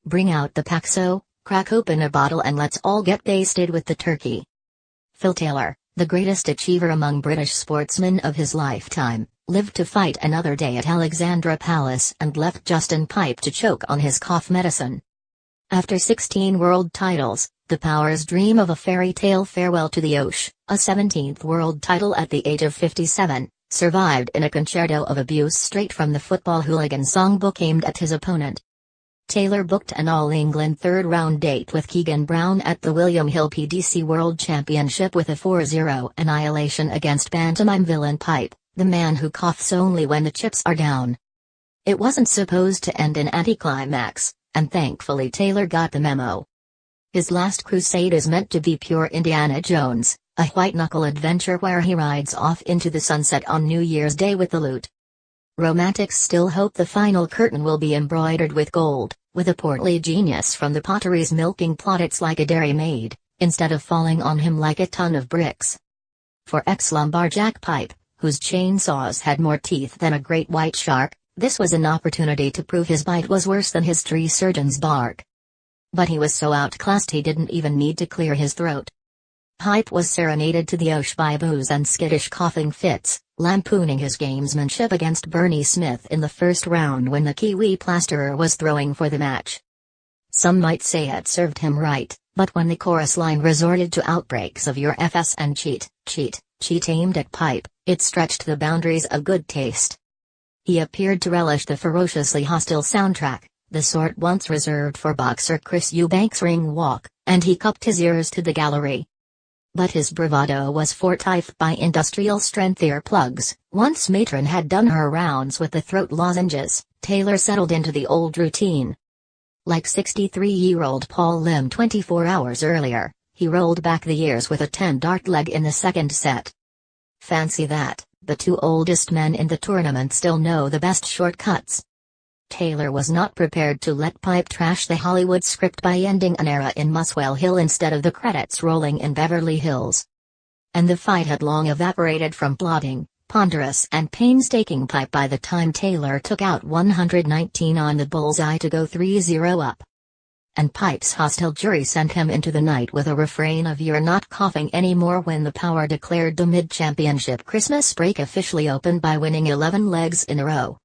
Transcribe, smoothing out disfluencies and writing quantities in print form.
Bring out the Paxo, crack open a bottle and let's all get wasted with the turkey. Phil Taylor, the greatest achiever among British sportsmen of his lifetime, lived to fight another day at Alexandra Palace and left Justin Pipe to choke on his cough medicine. After 16 world titles, the Powers dream of a fairy tale farewell to the Osh, a 17th world title at the age of 57, survived in a concerto of abuse straight from the football hooligan songbook aimed at his opponent. Taylor booked an All-England third-round date with Keegan Brown at the William Hill PDC World Championship with a 4-0 annihilation against pantomime villain Pipe, the man who coughs only when the chips are down. It wasn't supposed to end in anticlimax, and thankfully Taylor got the memo. His last crusade is meant to be pure Indiana Jones, a white-knuckle adventure where he rides off into the sunset on New Year's Day with the loot. Romantics still hope the final curtain will be embroidered with gold, with a portly genius from the Potteries milking plaudits like a dairy maid, instead of falling on him like a ton of bricks. For ex-lumberjack Pipe, whose chainsaws had more teeth than a great white shark, this was an opportunity to prove his bite was worse than his tree surgeon's bark. But he was so outclassed he didn't even need to clear his throat. Pipe was serenaded to the Osh by booze and skittish coughing fits, lampooning his gamesmanship against Bernie Smith in the first round when the Kiwi plasterer was throwing for the match. Some might say it served him right, but when the chorus line resorted to outbreaks of your FS and cheat aimed at Pipe, it stretched the boundaries of good taste. He appeared to relish the ferociously hostile soundtrack, the sort once reserved for boxer Chris Eubanks' ring walk, and he cupped his ears to the gallery. But his bravado was fortified by industrial-strength earplugs. Once Matron had done her rounds with the throat lozenges, Taylor settled into the old routine. Like 63-year-old Paul Lim 24 hours earlier, he rolled back the years with a 10-dart leg in the second set. Fancy that, the two oldest men in the tournament still know the best shortcuts. Taylor was not prepared to let Pipe trash the Hollywood script by ending an era in Muswell Hill instead of the credits rolling in Beverly Hills. And the fight had long evaporated from plodding, ponderous and painstaking Pipe by the time Taylor took out 119 on the bullseye to go 3-0 up. And Pipe's hostile jury sent him into the night with a refrain of "You're not coughing anymore" when the Power declared the mid-championship Christmas break officially open by winning 11 legs in a row.